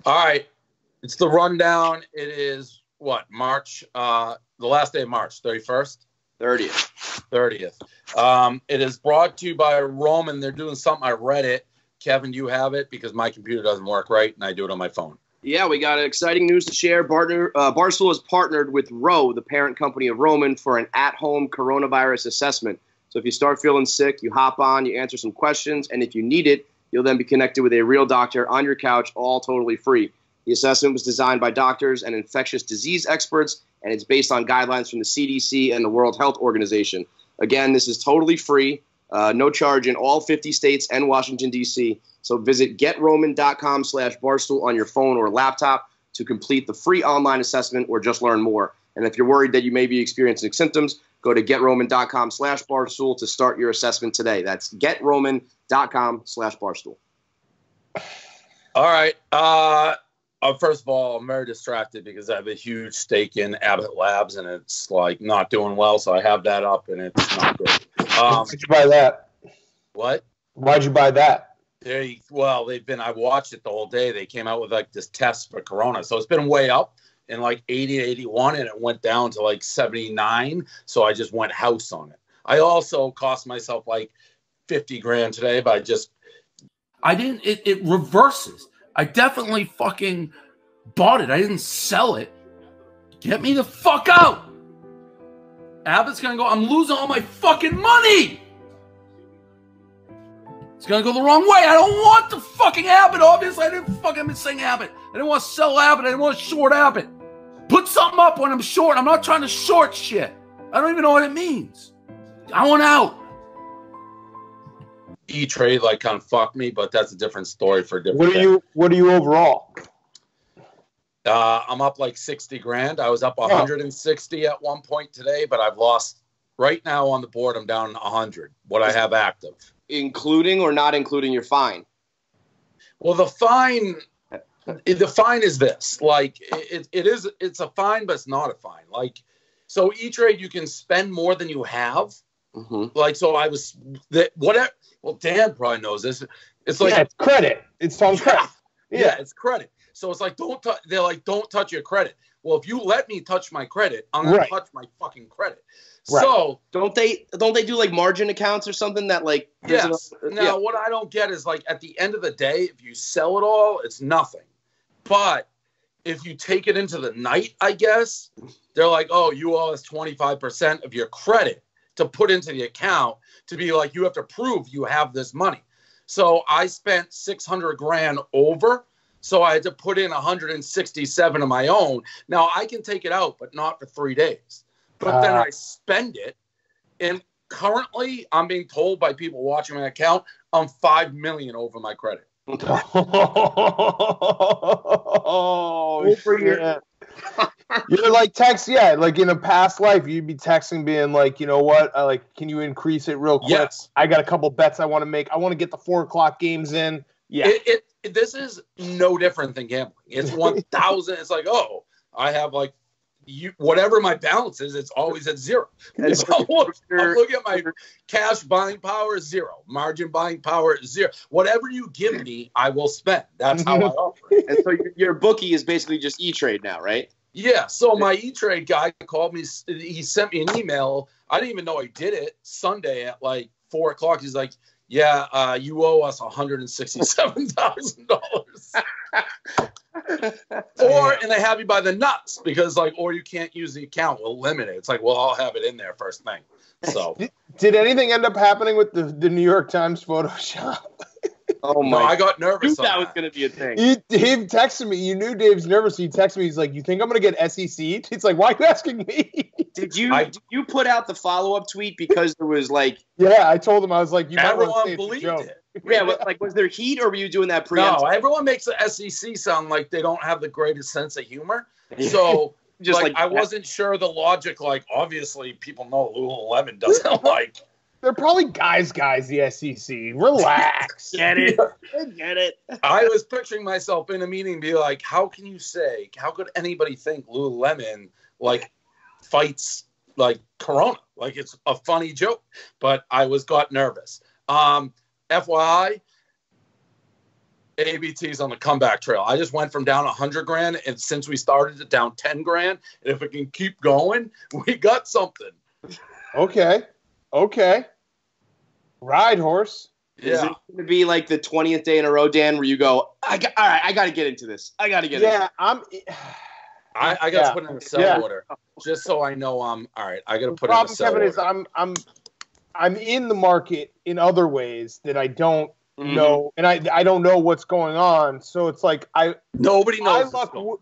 All right. It's the rundown. It is what? March, the last day of March, 31st? 30th. It is brought to you by Roman. They're doing something. I read it. Kevin, do you have it? Because my computer doesn't work right, and I do it on my phone. Yeah, we got exciting news to share. Barstool has partnered with Ro, the parent company of Roman, for an at-home coronavirus assessment. So if you start feeling sick, you hop on, you answer some questions, and if you need it, you'll then be connected with a real doctor on your couch, all totally free. The assessment was designed by doctors and infectious disease experts, and it's based on guidelines from the CDC and the World Health Organization. Again, this is totally free, no charge in all 50 states and Washington, D.C. So visit getroman.com/Barstool on your phone or laptop to complete the free online assessment or just learn more. And if you're worried that you may be experiencing symptoms, go to getroman.com/Barstool to start your assessment today. That's getroman.com/Barstool. All right. First of all, I'm very distracted because I have a huge stake in Abbott Labs, and it's like not doing well. So I have that up, and it's not good. Why'd you buy that? What? Why'd you buy that? I watched it the whole day. They came out with like this test for Corona. So it's been way up in like 80 to 81, and it went down to like 79. So I just went house on it. I also cost myself like 50 grand today, but it reverses. I definitely fucking bought it. I didn't sell it. Get me the fuck out. Abbott's going to go, I'm losing all my fucking money. It's going to go the wrong way. I don't want the fucking Abbott. Obviously, I didn't fucking sing Abbott. I didn't want to sell Abbott. I didn't want to short Abbott. Put something up when I'm short. I'm not trying to short shit. I don't even know what it means. I want out. E-Trade like kind of fucked me, but that's a different story for a different day. What are you overall? I'm up like 60 grand. I was up 160 at one point today, but I've lost right now on the board. I'm down 100. What I have active, including or not including your fine? Well, the fine is this. Like it's a fine, but it's not a fine. Like so, E-Trade you can spend more than you have. Mm-hmm. Like so, I was whatever. Well, Dan probably knows this. It's like it's credit. It's on credit. Yeah, it's credit. So it's like they're like don't touch your credit. Well, if you let me touch my credit, I'm gonna touch my fucking credit. Right. So don't they do like margin accounts or something that like yes. Now what I don't get is like at the end of the day, if you sell it all, it's nothing. But if you take it into the night, I guess they're like, oh, you owe us 25% of your credit to put into the account to be like you have to prove you have this money. So I spent 600 grand over. So I had to put in 167 of my own. Now I can take it out, but not for 3 days. But then I spend it. And currently I'm being told by people watching my account, I'm 5 million over my credit. Oh, shit. You're like like in a past life, you'd be texting being like, you know what? Can you increase it real quick? Yes. I got a couple bets I want to make. I want to get the 4 o'clock games in. Yeah. This is no different than gambling. It's 1,000. It's like, oh, I have like whatever my balance is, it's always at zero. And so I'm looking at my cash buying power is zero. Margin buying power is zero. Whatever you give me, I will spend. That's how I operate. And so your bookie is basically just E-Trade now, right? Yeah. So my E-Trade guy called me. He sent me an email. I didn't even know he did it Sunday at like 4 o'clock. He's like, yeah, you owe us $167,000. And they have you by the nuts because or you can't use the account. We'll limit it. It's like, well, I'll have it in there first thing. So did anything end up happening with the New York Times Photoshop? Oh my! No, I got nervous. That was going to be a thing. Dave texted me. You knew Dave's nervous. He texted me. He's like, "You think I'm going to get SEC'd?" He's like, "Why are you asking me?" Did you put out the follow-up tweet because there was like? Yeah, I told him I was like, "You might everyone want to say believed it's a joke." it. Yeah, was there heat or were you doing that No, everyone makes the SEC sound like they don't have the greatest sense of humor. So just I wasn't sure the logic. Like obviously people know Lululemon doesn't like. They're probably guys, the SEC. Relax. Get it. Get it. I was picturing myself in a meeting be like, how could anybody think Lululemon, fights, Corona? Like, it's a funny joke. But I got nervous. FYI, ABT's on the comeback trail. I just went from down 100 grand, and since we started it, down 10 grand. And if it can keep going, we got something. Okay. Ride horse. Yeah. Is it going to be like the 20th day in a row, Dan, where you go, all right, I got to get into this. I got to get into this. I got to put in a sell order just so I know I'm all right. I got to put in a sell order. The problem, Kevin, is I'm in the market in other ways that I don't know, and I don't know what's going on. So it's like nobody knows.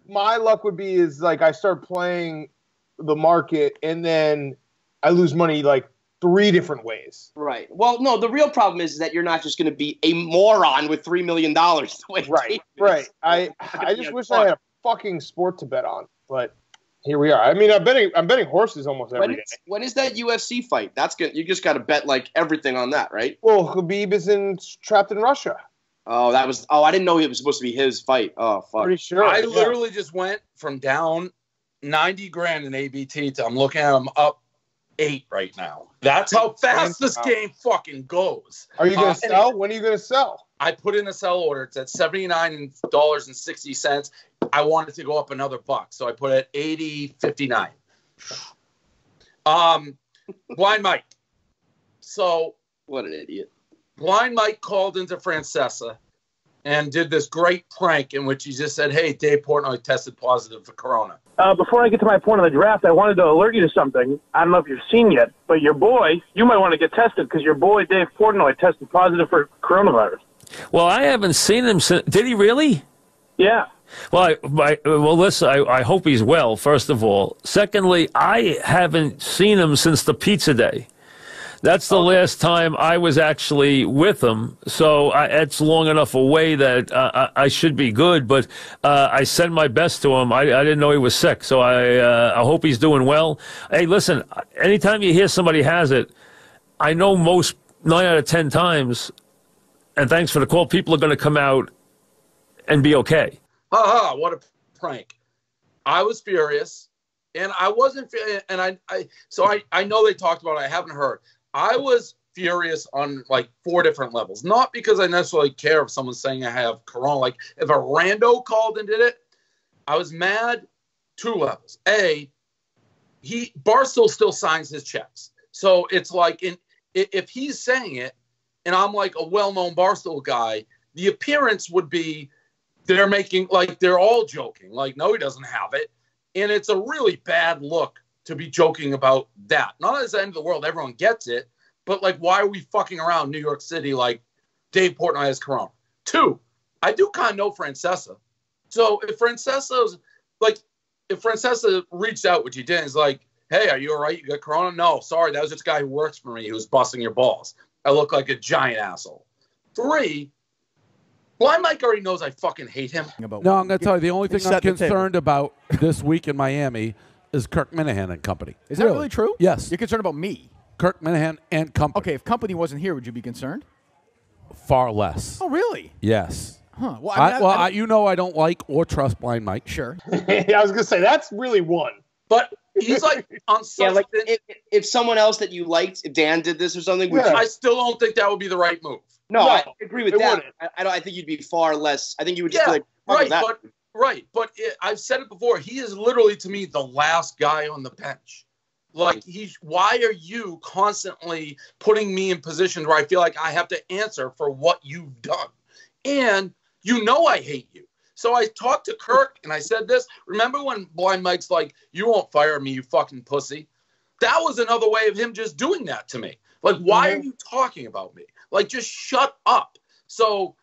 My luck would be is like I start playing the market and then I lose money like 3 different ways. Right. Well, no, the real problem is that you're not just going to be a moron with $3 million. Right. I just wish I had a fucking sport to bet on, but here we are. I mean, I'm betting horses almost every day. When is that UFC fight? That's good. You just got to bet like everything on that, right? Well, Khabib is trapped in Russia. Oh, I didn't know it was supposed to be his fight. Oh, fuck. Pretty sure. I literally just went from down 90 grand in ABT to I'm looking at them up 8 right now. That's how fast this game fucking goes. Are you going to sell? When are you going to sell? I put in a sell order. It's at $79.60. I wanted to go up another $1, so I put it at $80.59. Blind Mike. So what an idiot. Blind Mike called into Francesa and did this great prank in which he just said, "Hey, Dave Portnoy tested positive for corona." Before I get to my point on the draft, I wanted to alert you to something. I don't know if you've seen yet, but your boy, you might want to get tested because your boy Dave Portnoy tested positive for coronavirus. Well, I haven't seen him since. Did he really? Yeah. Well, listen, I hope he's well, first of all. Secondly, I haven't seen him since the pizza day. That's the last time I was actually with him, so it's long enough away that I should be good, but I sent my best to him. I didn't know he was sick, so I hope he's doing well. Hey, listen, anytime you hear somebody has it, I know most 9 out of 10 times, and thanks for the call, people are going to come out and be okay. What a prank. I was furious, and I wasn't, and I know they talked about it, I haven't heard. I was furious on like 4 different levels. Not because I necessarily care if someone's saying I have corona. Like if a rando called and did it, I was mad 2 levels. Barstool still signs his checks. So it's like if he's saying it and I'm like a well-known Barstool guy, the appearance would be they're making like they're all joking. Like, no, he doesn't have it. And it's a really bad look to be joking about that. Not as the end of the world, everyone gets it, but like, why are we fucking around New York City like Dave Portnoy has corona? 2, I do kind of know Francesa. So if Francesa reached out, which he did, is like, "Hey, are you all right? You got corona?" "No, sorry, that was just a guy who works for me who was busting your balls. I look like a giant asshole." 3, Blind Mike already knows I fucking hate him. No, I'm going to tell you, the only thing I'm concerned about this week in Miami is Kirk Minahan and company. Is that really true? Yes. You're concerned about me? Kirk Minahan and company. Okay, if company wasn't here, would you be concerned? Far less. Oh, really? Yes. Huh. Well, I don't like or trust Blind Mike. Sure. I was going to say, that's really one. But he's like on something. Yeah, like if someone else that you liked, if Dan did this or something, I still don't think that would be the right move. No, I agree with that. I think you'd be far less. I think you would just be like, But I've said it before. He is literally, to me, the last guy on the bench. Like, why are you constantly putting me in positions where I feel like I have to answer for what you've done? And you know I hate you. So I talked to Kirk, and I said this. Remember when Blind Mike's like, "You won't fire me, you fucking pussy"? That was another way of him just doing that to me. Like, why are you talking about me? Like, just shut up. So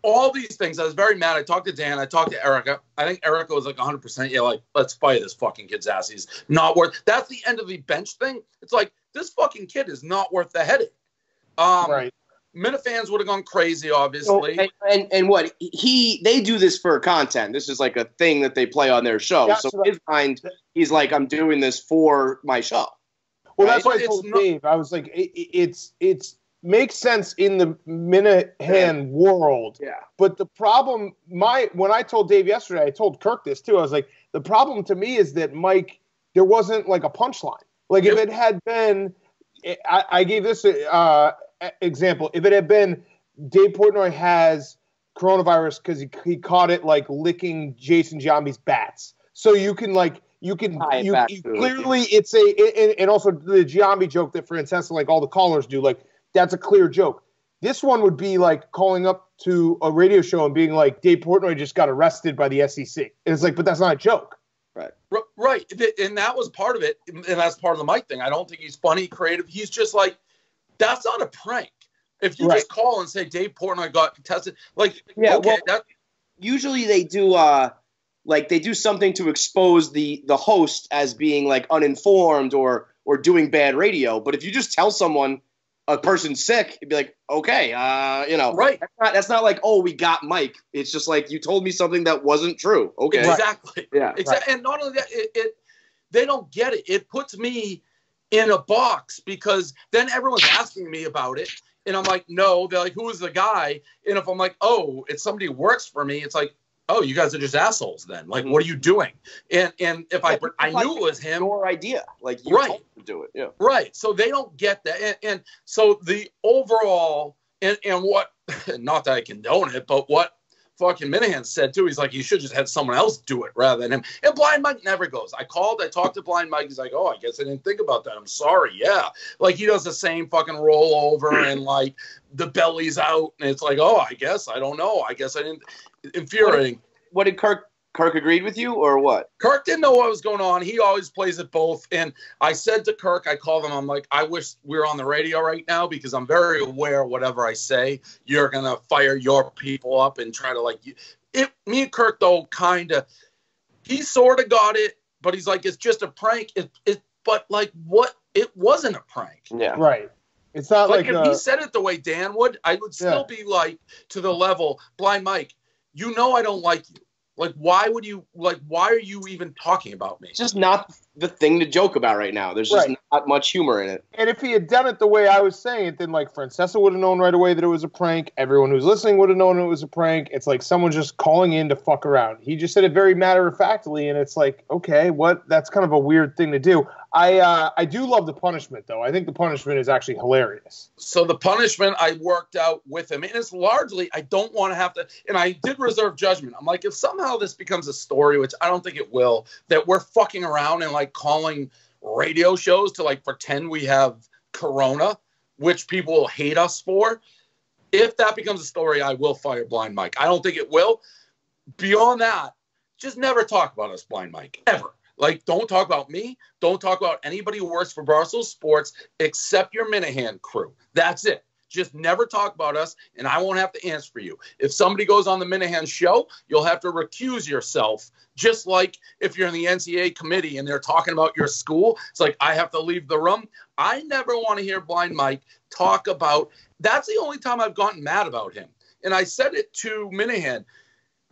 all these things, I was very mad. I talked to Dan. I talked to Erica. I think Erica was like 100%. Yeah, like, let's fire this fucking kid's ass. He's not worth. That's the end of the bench thing. It's like, this fucking kid is not worth the headache. Right. Minifans would have gone crazy, obviously. And what they do this for content. This is like a thing that they play on their show. That's so in his mind, he's like, I'm doing this for my show. Well, that's what I told Dave. I was like, it's makes sense in the Minahan world. Yeah. But the problem, when I told Dave yesterday, I told Kirk this too. I was like, the problem to me is that Mike, there wasn't like a punchline. Like if it had been, I gave this example. If it had been Dave Portnoy has coronavirus because he caught it like licking Jason Giambi's bats. So you can clearly it's and also the Giambi joke that Francesa, like all the callers do, like that's a clear joke. This one would be like calling up to a radio show and being like, Dave Portnoy just got arrested by the SEC. And it's like, but that's not a joke. Right. And that was part of it. And that's part of the Mike thing. I don't think he's funny, creative. He's just like, that's not a prank. If you just call and say Dave Portnoy got tested, like, okay. Usually they do they do something to expose the host as being like uninformed or doing bad radio. But if you just tell someone a person's sick, it'd be like, okay, right. That's not like, oh, we got Mike. It's just like you told me something that wasn't true. Okay, exactly. Yeah, exactly. And not only that, they don't get it. It puts me in a box because then everyone's asking me about it, and I'm like, no. They're like, who is the guy? And if I'm like, oh, it's somebody who works for me, it's like, oh, you guys are just assholes then. Like, what are you doing? And if I knew it was him. Your idea. Like, you told him to do it. Yeah. Right. So they don't get that. And so the overall, and what, not that I condone it, but what fucking Minahan said too, he's like, you should just have someone else do it rather than him. And Blind Mike never goes. I talked to Blind Mike. He's like, oh, I guess I didn't think about that. I'm sorry. Yeah. Like, he does the same fucking rollover and like the belly's out. And it's like, oh, I guess, I don't know. I guess I didn't. Infuriating. What did Kirk agreed with you or what? Kirk didn't know what was going on. He always plays it both. And I said to Kirk, I called him, I'm like, I wish we were on the radio right now because I'm very aware whatever I say, you're going to fire your people up and try to like me and Kirk though he sort of got it, but he's like, it's just a prank. But like what? It wasn't a prank. Yeah. Right. It's not like if he said it the way Dan would, I would still be like to the level, Blind Mike, you know I don't like you. Like, why are you even talking about me? It's just not the thing to joke about right now. There's just not much humor in it. And if he had done it the way I was saying it, then like Francesa would have known right away that it was a prank. Everyone who's listening would have known it was a prank. It's like someone just calling in to fuck around. He just said it very matter-of-factly, and it's like, okay, what? That's kind of a weird thing to do. I do love the punishment, though. I think the punishment is actually hilarious. So the punishment I worked out with him, and it's largely I don't want to have to, and I did reserve judgment. I'm like, if somehow this becomes a story, which I don't think it will, that we're fucking around and like calling radio shows to like pretend we have corona, which people will hate us for. If that becomes a story, I will fire Blind Mike. I don't think it will. Beyond that, just never talk about us, Blind Mike, ever. Like, don't talk about me. Don't talk about anybody who works for Barstool Sports except your Minahan crew. That's it. Just never talk about us, and I won't have to answer for you. If somebody goes on the Minahan show, you'll have to recuse yourself, just like if you're in the NCAA committee and they're talking about your school. It's like, I have to leave the room. I never want to hear Blind Mike talk about – that's the only time I've gotten mad about him. And I said it to Minahan.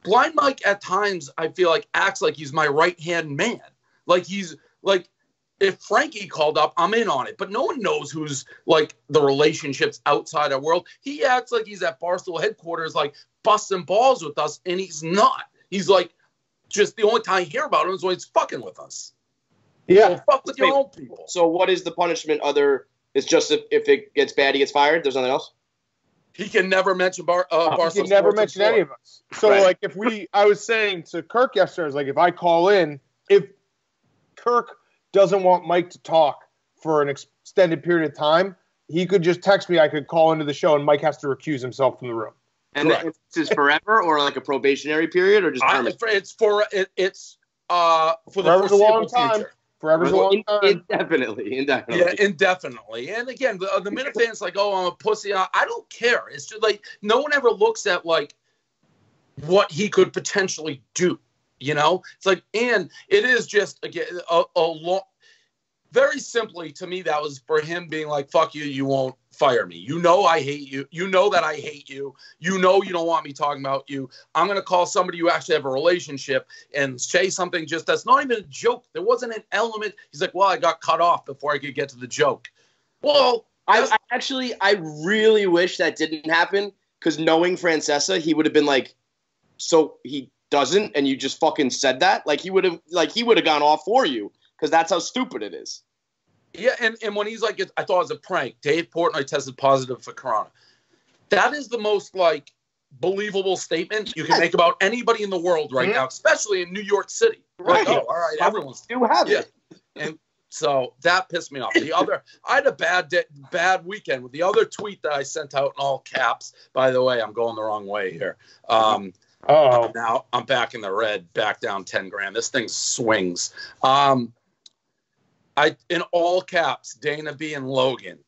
Blind Mike at times, I feel like, acts like he's my right-hand man. Like he's like, if Frankie called up, I'm in on it. But no one knows who's like the relationships outside our world. He acts like he's at Barstool headquarters, like busting balls with us, and he's not. He's like, just the only time I hear about him is when he's fucking with us. Yeah, so fuck with your own people. So what is the punishment? It's just if it gets bad, he gets fired. There's nothing else. He can never mention Barstool. He can never mention any of us. So like, I was saying to Kirk yesterday, I was like, if I call in, if Kirk doesn't want Mike to talk for an extended period of time, he could just text me. I could call into the show, and Mike has to recuse himself from the room. And this is forever, or like a probationary period, or just it's for the foreseeable future. Forever's a long time. Indefinitely. Yeah, indefinitely. And again, the minute fans like, oh, I'm a pussy. I don't care. It's just like no one ever looks at like what he could potentially do. You know, it's like, and it is just again a long. Very simply, to me, that was for him being like, fuck you, you won't fire me. You know I hate you. You know that I hate you. You know you don't want me talking about you. I'm going to call somebody you actually have a relationship and say something just that's not even a joke. There wasn't an element. He's like, well, I got cut off before I could get to the joke. Well, I really wish that didn't happen because knowing Francesa, he would have been like, so he doesn't, and you just fucking said that? Like he would have gone off for you. Because that's how stupid it is. Yeah, and when he's like, I thought it was a prank. Dave Portnoy tested positive for corona. That is the most, like, believable statement you can make about anybody in the world right now, especially in New York City. Right. Like, oh, all right, everyone's do have it. And so that pissed me off. I had a bad weekend with the other tweet that I sent out in all caps. By the way, I'm going the wrong way here. Now I'm back in the red, back down 10 grand. This thing swings. In all caps, Dana B and Logan,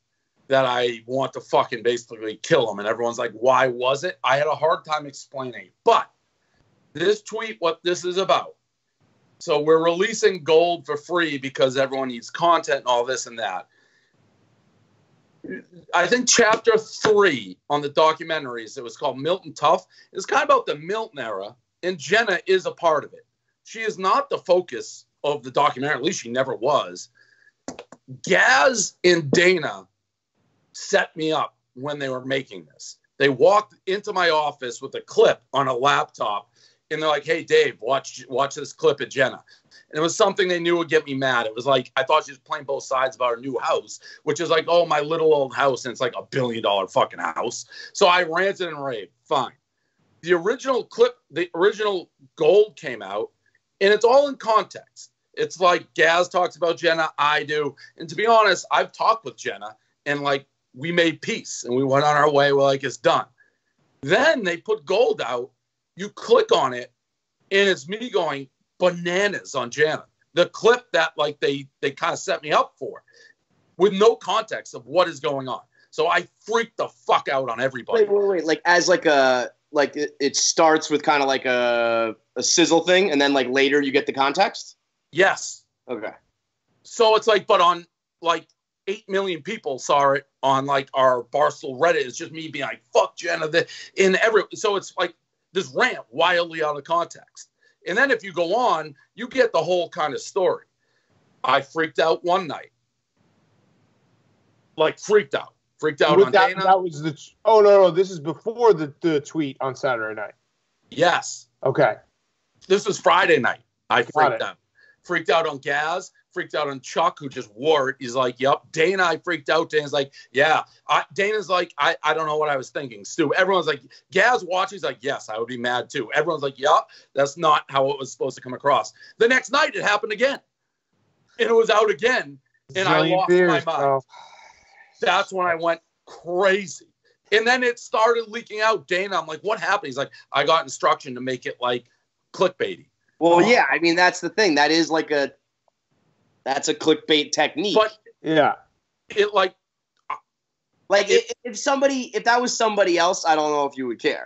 that I want to fucking basically kill them. And everyone's like, why was it? I had a hard time explaining. But this tweet, what this is about. So we're releasing gold for free because everyone needs content and all this and that. I think chapter 3 on the documentaries, it was called Milton Tough. It's kind of about the Milton era, and Jenna is a part of it. She is not the focus of the documentary. At least she never was. Gaz and Dana set me up when they were making this. They walked into my office with a clip on a laptop, and they're like, hey, Dave, watch this clip of Jenna. And it was something they knew would get me mad. It was like, I thought she was playing both sides about her new house, which is like, oh, my little old house, and it's like $1 billion fucking house. So I ranted and raved. Fine. The original clip, the original gold came out, and it's all in context. It's like Gaz talks about Jenna, I do. And to be honest, I've talked with Jenna, and like, we made peace, and we went on our way. We're like, it's done. Then they put gold out. You click on it, and it's me going bananas on Jenna. The clip that like they kind of set me up for, with no context of what is going on. So I freaked the fuck out on everybody. Wait. Like as like a it starts with kind of like a sizzle thing, and then like later you get the context. Yes. Okay. So it's like, but on like 8 million people saw it on like our Barstool Reddit. It's just me being like, fuck Jenna. So it's like this rant wildly out of context. And then if you go on, you get the whole kind of story. I freaked out one night. Like freaked out on Dana. That was no. This is before the tweet on Saturday night. Yes. Okay. This was Friday night. I freaked out. Freaked out on Gaz. Freaked out on Chuck, who just wore it. He's like, yep. Dana, I freaked out. Dana's like, yeah. Dana's like, I don't know what I was thinking. Stu, everyone's like, Gaz watching. He's like, yes, I would be mad too. Everyone's like, yep, that's not how it was supposed to come across. The next night, it happened again. And it was out again. And I lost my mind. Bro. That's when I went crazy. And then it started leaking out. Dana, I'm like, what happened? He's like, I got instruction to make it like clickbaity. Well, yeah, I mean, that's the thing. That is like that's a clickbait technique. But yeah, it if that was somebody else, I don't know if you would care.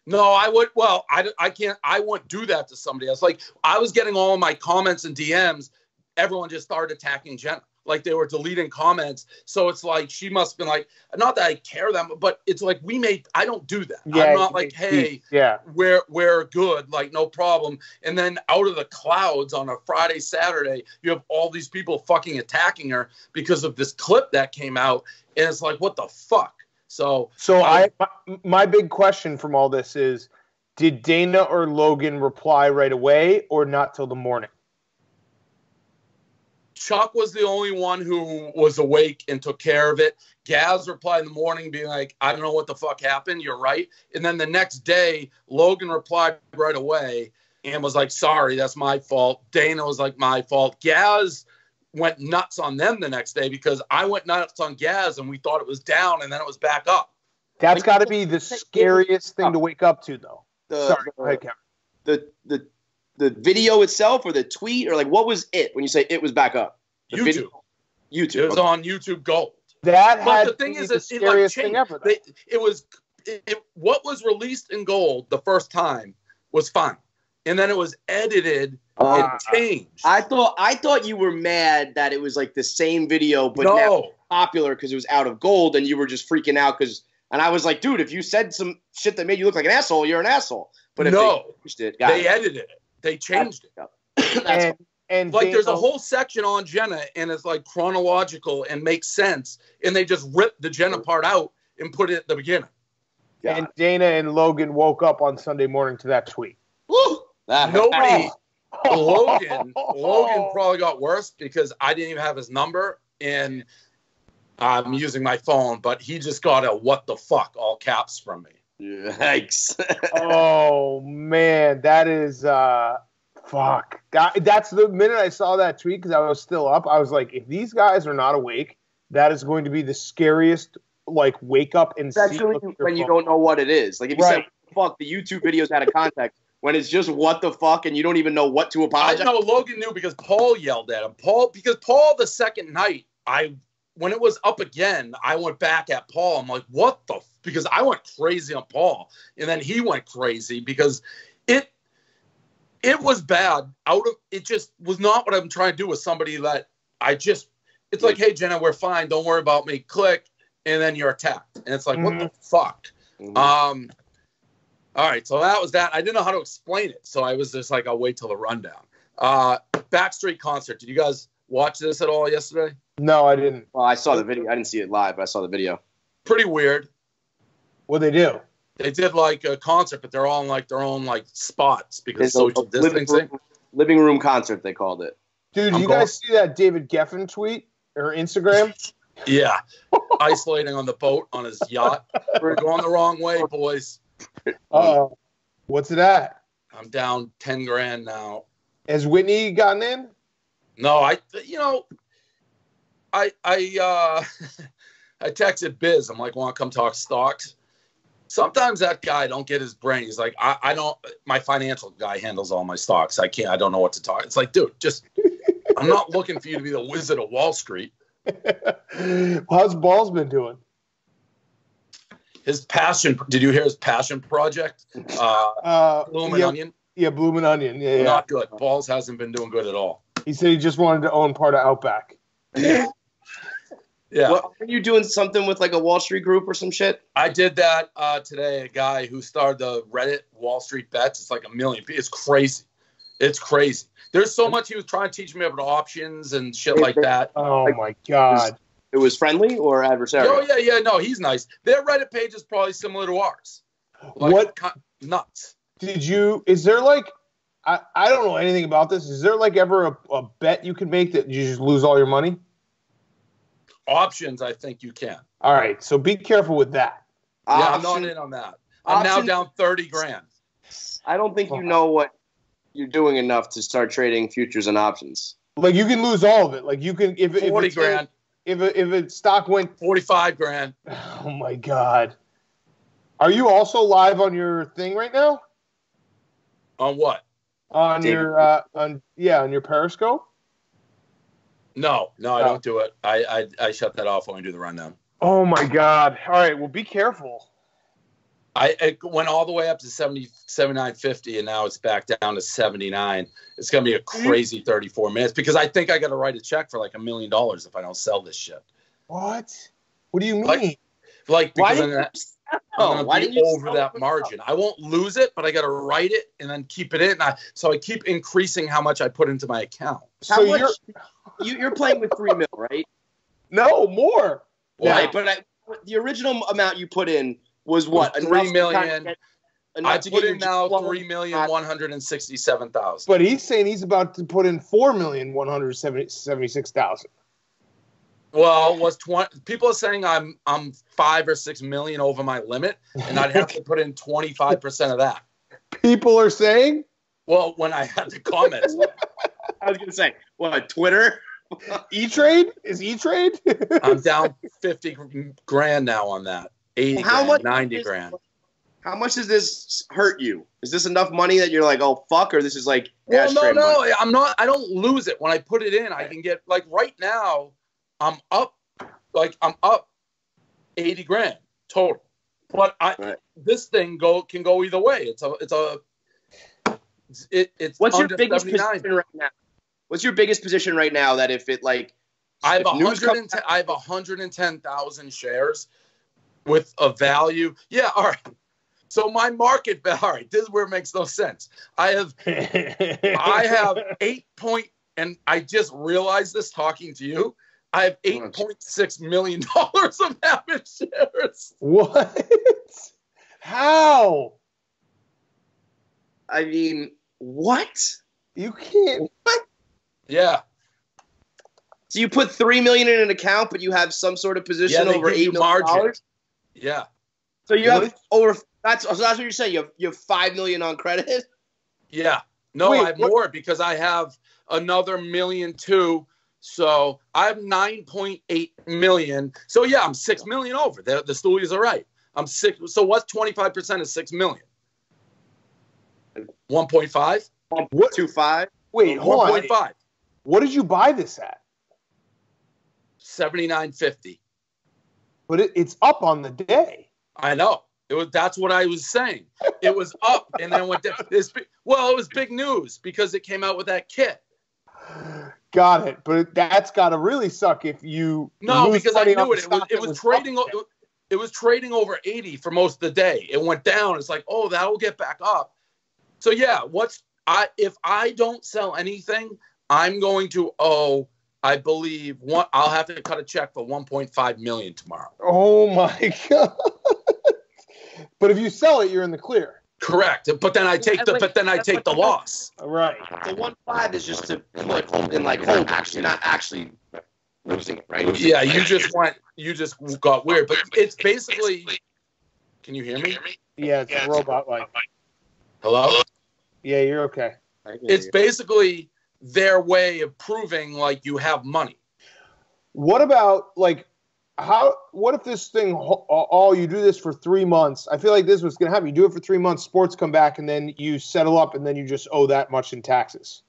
No, I would. Well, I can't. I wouldn't do that to somebody else. Like I was getting all of my comments and DMs. Everyone just started attacking Jenna. Like they were deleting comments. So it's like she must have been like, not that I care them, but it's like I don't do that. Yeah, I'm not like, hey, we're good, like no problem. And then out of the clouds on a Friday, Saturday, you have all these people fucking attacking her because of this clip that came out. And it's like, what the fuck? So my big question from all this is, did Dana or Logan reply right away or not till the morning? Chuck was the only one who was awake and took care of it. Gaz replied in the morning being like, I don't know what the fuck happened. You're right. And then the next day, Logan replied right away and was like, sorry, that's my fault. Dana was like, my fault. Gaz went nuts on them the next day because I went nuts on Gaz and we thought it was down and then it was back up. That's got to be the scariest thing to wake up to, though. Sorry, go ahead, Kevin. The video itself or the tweet or like what was it when you say it was back up? YouTube. It was on YouTube Gold. But the thing is, the scariest thing ever. What was released in Gold the first time was fine, and then it was edited and changed. I thought you were mad that it was like the same video, but now popular because it was out of Gold, and you were just freaking out because. And I was like, dude, if you said some shit that made you look like an asshole, you're an asshole. But if they edited it. They changed it. And like there's a whole section on Jenna, and it's like chronological and makes sense. And they just ripped the Jenna part out and put it at the beginning. And Dana and Logan woke up on Sunday morning to that tweet. Woo! Logan probably got worse because I didn't even have his number, and I'm using my phone, but he just got a what the fuck all caps from me. Yikes. Oh man, that is fuck. That's the minute I saw that tweet because I was still up. I was like, if these guys are not awake, that is going to be the scariest like wake up and especially when you don't know what it is. Like if you said fuck, the YouTube video's out of context. When it's just what the fuck and you don't even know what to apologize. I know Logan knew because Paul yelled at him. Paul the second night, when it was up again, I went back at Paul. I'm like, what the because I went crazy on Paul. And then he went crazy because it was bad. It just was not what I'm trying to do with somebody that it's like, hey Jenna, we're fine, don't worry about me. Click, and then you're attacked. And it's like, what the fuck? Mm-hmm. All right, so that was that. I didn't know how to explain it, so I was just like, I'll wait till the rundown. Backstreet concert. Did you guys watch this at all yesterday? No, I didn't. Well, I saw the video. I didn't see it live, but I saw the video. Pretty weird. What'd they do? They did like a concert, but they're all in like their own like spots because social distancing. Living room concert, they called it. Dude, you guys see that David Geffen tweet or Instagram? Yeah, isolating on the boat on his yacht. We're going the wrong way, boys. Uh-oh. What's it at? I'm down $10,000 now. Has Whitney gotten in? No, I texted Biz. I'm like, want to come talk stocks? Sometimes that guy don't get his brain. He's like, I don't. My financial guy handles all my stocks. I don't know what to talk. It's like, dude, I'm not looking for you to be the Wizard of Wall Street. How's Balls been doing? His passion. Did you hear his passion project? Bloomin' Onion. Yeah, Bloomin' Onion. Yeah, not good. Balls hasn't been doing good at all. He said he just wanted to own part of Outback. Yeah. Well, are you doing something with like a Wall Street group or some shit? I did that today. A guy who started the Reddit Wall Street Bets. It's like 1 million. It's crazy. It's crazy. There's so much he was trying to teach me about options and shit like that. Oh my God. It was friendly or adversarial? Oh yeah. No, he's nice. Their Reddit page is probably similar to ours. Like, what? Nuts. Is there like, I don't know anything about this. Is there like ever a bet you can make that you just lose all your money? Options, I think you can. All right, so be careful with that. Yeah, I'm not in on that. I'm now down $30,000. I don't think you know what you're doing enough to start trading futures and options. Like you can lose all of it. Like you can if $40,000. If a stock went $45,000. Oh my God. Are you also live on your thing right now? On what? On your your Periscope? No, I don't do it. I shut that off when we do the rundown. Oh my God! All right, well, be careful. It went all the way up to 79.50, and now it's back down to 79. It's gonna be a crazy 34 minutes because I think I got to write a check for like $1 million if I don't sell this shit. What? What do you mean? Like because I'm gonna be over that margin. I won't lose it, but I got to write it and then keep it in. So I keep increasing how much I put into my account. So you're playing with $3 million, right? No, more. Right, but the original amount you put in was what? $3 million. I put in now $3,167,000. But he's saying he's about to put in $4,176,000. Well, people are saying I'm 5 or 6 million over my limit, and I'd have to put in 25% of that. People are saying? Well, when I had the comments. I was going to say, what, Twitter? E-Trade? Is E-Trade? I'm down $50,000 now on that. 80 grand, 90 grand. How much does this hurt you? Is this enough money that you're like, oh, fuck, or this is like no, I'm not. I don't lose it. When I put it in, I can get, like right now, I'm up 80 grand total. But this thing can go either way. It's what's your biggest position right now? What's your biggest position right now that if it like I have 110,000 shares with a value. Yeah, all right. So my market value, all right, this is where it makes no sense. I have 8 point, and I just realized this talking to you. I have $8.6 million of Abbott shares. What? How? I mean, what? You can't. What? Yeah. So you put $3 million in an account, but you have some sort of position over $8 million? Yeah. So you have over. That's what you're saying. You have $5 million on credit. Yeah. No, I have more because I have another $1.2 million. So I have $9.8 million. So yeah, I'm $6 million over. The Stoolies are right. I'm 6. So what's 25% of $6 million? 1.5. 1.25. Wait, hold on. 1.5. What did you buy this at? $79.50. But it's up on the day. I know. That's what I was saying. It was up and then went down. It was big news because it came out with that kit. Got it. But that's got to really suck if you because I knew it. It was trading. It was trading over 80 for most of the day. It went down. It's like, oh, that will get back up. So yeah, if I don't sell anything, I'm going to owe. I believe I'll have to cut a check for $1.5 million tomorrow. Oh my God. But if you sell it, you're in the clear. Correct. But then I take the loss. Right. The 1.5 is just to hold actually not actually losing it, right? Yeah, you just got weird. But it's basically, can you hear me? Yeah, it's a robot like. Hello? Yeah, you're okay. It's basically their way of proving like you have money. What about what if this thing, you do this for 3 months? I feel like this was going to happen. You do it for 3 months, sports come back, and then you settle up, and then you just owe that much in taxes.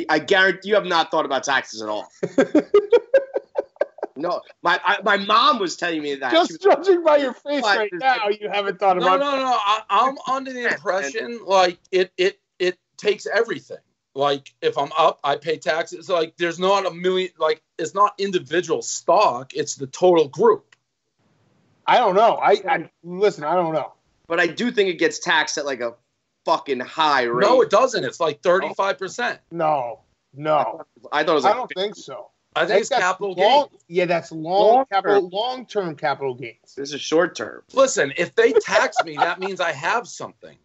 I guarantee you have not thought about taxes at all. No, my mom was telling me that. Just judging by your face right now, you haven't thought about it. No. I'm under the impression like it takes everything. Like if I'm up, I pay taxes. Like there's not a million. Like it's not individual stock. It's the total group. I don't know. Listen. I don't know. But I do think it gets taxed at like a fucking high rate. No, it doesn't. It's like 35%. No. I thought it was. Like I don't think so. I think it's capital gains. Yeah, that's long-term capital gains. This is short-term. Listen, if they tax me, that means I have something.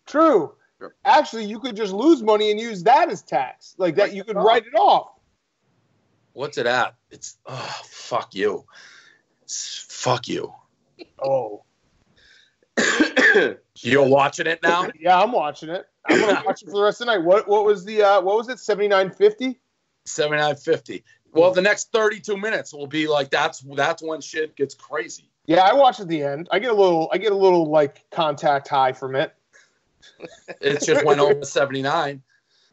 True. Actually, you could just lose money and use that as tax. Like that, you could write it off. What's it at? It's fuck you. Fuck you. Oh. You're watching it now? Yeah, I'm watching it. I'm gonna watch it for the rest of the night. What was the what was it? $79.50? $79.50. Well, the next 32 minutes will be like that's when shit gets crazy. Yeah, I watch at the end. I get a little like contact high from it. It just went over 79.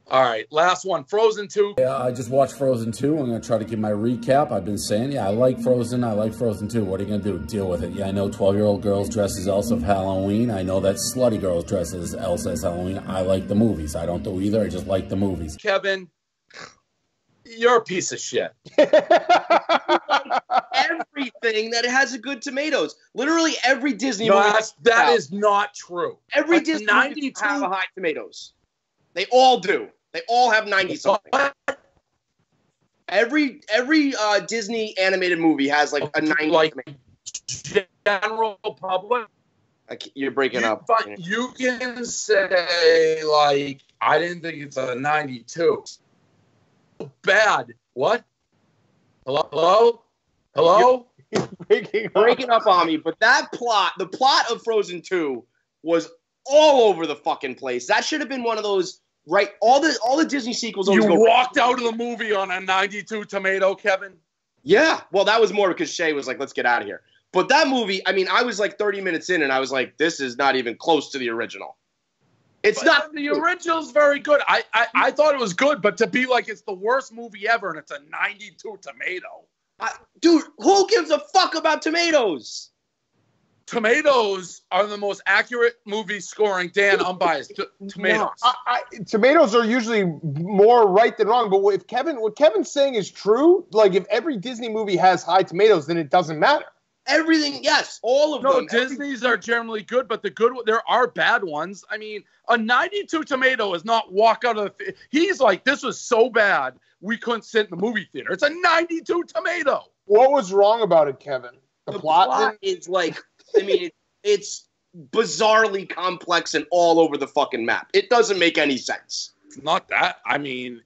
All right, last one. Frozen 2. Yeah, I just watched Frozen 2. I'm going to try to give my recap. I've been saying, I like Frozen. I like Frozen 2. What are you going to do? Deal with it. Yeah, I know 12-year-old girls dress as Elsa for Halloween. I know that slutty girls dress as Elsa as Halloween. I like the movies. I don't do either. I just like the movies. Kevin, you're a piece of shit. Everything that has a good tomatoes. Literally every Disney movie. That is not true. Every Disney movie have a high tomatoes. They all do. They all have 90-something. Every Disney animated movie has like a 90. Like general public. You're breaking up. But you can say like I didn't think it's a 92. Bad. What? Hello? Breaking up on me. But the plot of Frozen 2 was all over the fucking place. That should have been one of those. Right, all the Disney sequels. You walked out of the movie on a 92 tomato, Kevin. Yeah, well, that was more because Shay was like, "Let's get out of here." But that movie, I mean, I was like 30 minutes in, and I was like, "This is not even close to the original." It's not. The original's very good. I thought it was good, but to be like it's the worst movie ever, and it's a 92 tomato. Dude, who gives a fuck about tomatoes? Tomatoes are the most accurate movie scoring. Dan, unbiased. Tomatoes. No, tomatoes are usually more right than wrong. But what Kevin's saying is true. Like if every Disney movie has high tomatoes, then it doesn't matter. Everything, yes, all of them. No, Disney's are generally good, but there are bad ones. I mean, a 92 tomato is not walk out of the. He's like, this was so bad we couldn't sit in the movie theater. It's a 92 tomato. What was wrong about it, Kevin? The plot is like. I mean, it's bizarrely complex and all over the fucking map. It doesn't make any sense. It's not that. I mean,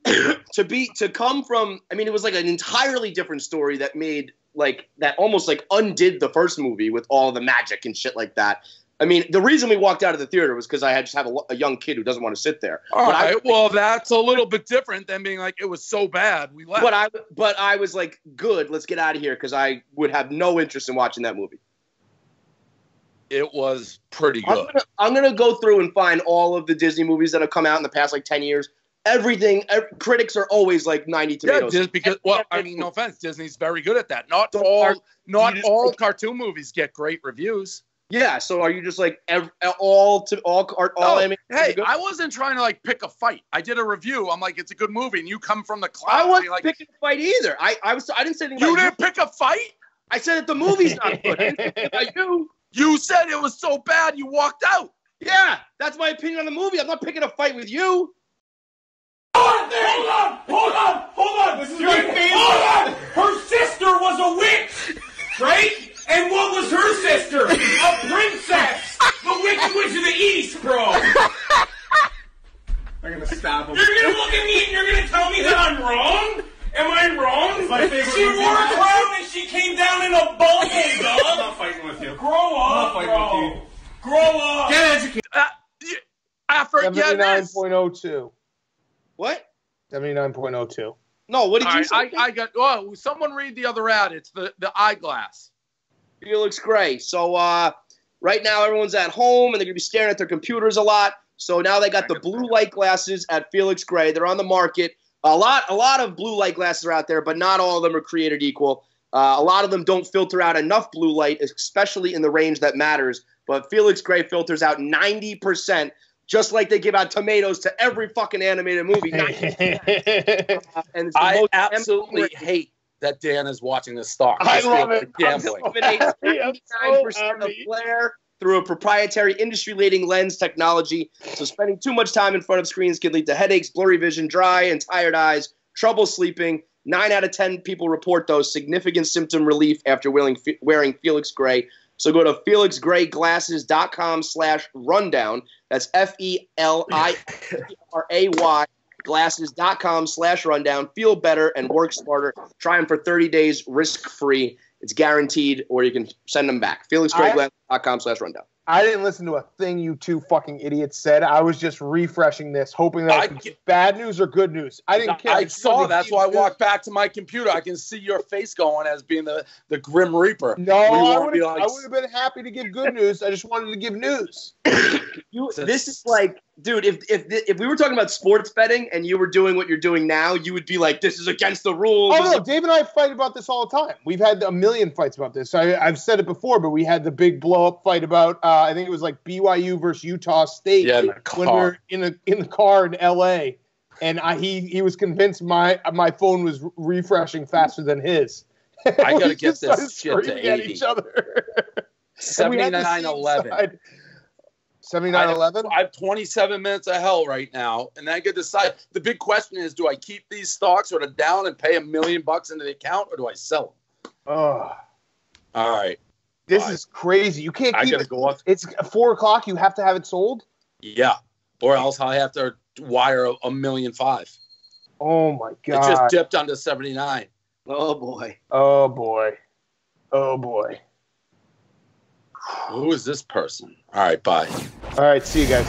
to come from. I mean, it was like an entirely different story that made that almost like undid the first movie with all the magic and shit like that. I mean, the reason we walked out of the theater was because I just have a young kid who doesn't want to sit there. All right, well, that's a little bit different than being like, it was so bad, we left. But I was like, good, let's get out of here, because I would have no interest in watching that movie. It was pretty good. I'm gonna go through and find all of the Disney movies that have come out in the past, like, 10 years. Critics are always like 90 tomatoes. Yeah, just because, well, I mean, no offense, Disney's very good at that. Not all cartoon movies get great reviews. Yeah, so are you just like all no, hey, I wasn't trying to like pick a fight. I did a review. I'm like, it's a good movie, and you come from the cloud. I wasn't like, picking a fight either. I didn't say anything. You didn't pick a fight? I said that the movie's not good. I didn't say about you. You said it was so bad you walked out. Yeah, that's my opinion on the movie. I'm not picking a fight with you. Hold on. This is your favorite. Hold on. Her sister was a witch, right? And what was her sister? A princess. The Wicked Witch of the East, bro. I'm gonna stab him. You're gonna look at me and you're gonna tell me that I'm wrong? Am I wrong? It's my favorite she wore a crown and she came down in a bubble, dog. I'm not fighting with you. Grow up, bro. Grow up. Get educated. After 79.02. What? 79.02. No, what did you say? I got. Oh, someone read the other ad. It's the eyeglass. Felix Gray. So right now everyone's at home and they're gonna be staring at their computers a lot. So now they got the blue light glasses at Felix Gray. They're on the market. A lot of blue light glasses are out there, but not all of them are created equal. A lot of them don't filter out enough blue light, especially in the range that matters. But Felix Gray filters out 90%, just like they give out tomatoes to every fucking animated movie. And I absolutely hate that Dan is watching the stock. I love it. Gambling. 99% of glare through a proprietary industry-leading lens technology. So spending too much time in front of screens can lead to headaches, blurry vision, dry and tired eyes, trouble sleeping. 9 out of 10 people report those significant symptom relief after wearing Felix Gray. So go to felixgrayglasses.com/rundown. That's FELIXGRAY glasses.com/rundown. Feel better and work smarter. Try them for 30 days risk-free. It's guaranteed, or you can send them back. felixgrayglasses.com/rundown. I didn't listen to a thing you two fucking idiots said. I was just refreshing this, hoping that bad news or good news. I didn't care. I saw. That's why I walked back to my computer. I can see your face going as being the Grim Reaper. No, I would have been happy to give good news. I just wanted to give news. This is like, dude, if we were talking about sports betting and you were doing what you're doing now, you would be like, this is against the rules. Oh, no, Dave and I fight about this all the time. We've had a million fights about this. I've said it before, but we had the big blow-up fight about, I think it was like BYU versus Utah State when we were in the car in L.A., and he was convinced my phone was refreshing faster than his. I got to get this shit to 80. At each other. 79-11. 79-11? I have 27 minutes of hell right now, and I get to decide. The big question is, do I keep these stocks sort of down and pay $1 million into the account, or do I sell them? Oh. All right. This is crazy. You can't keep it. Go off. It's 4 o'clock. You have to have it sold? Yeah. Or else I have to wire $1.5 million. Oh, my God. It just dipped under 79. Oh, boy. Oh, boy. Oh, boy. Who is this person? All right, bye. All right, see you guys.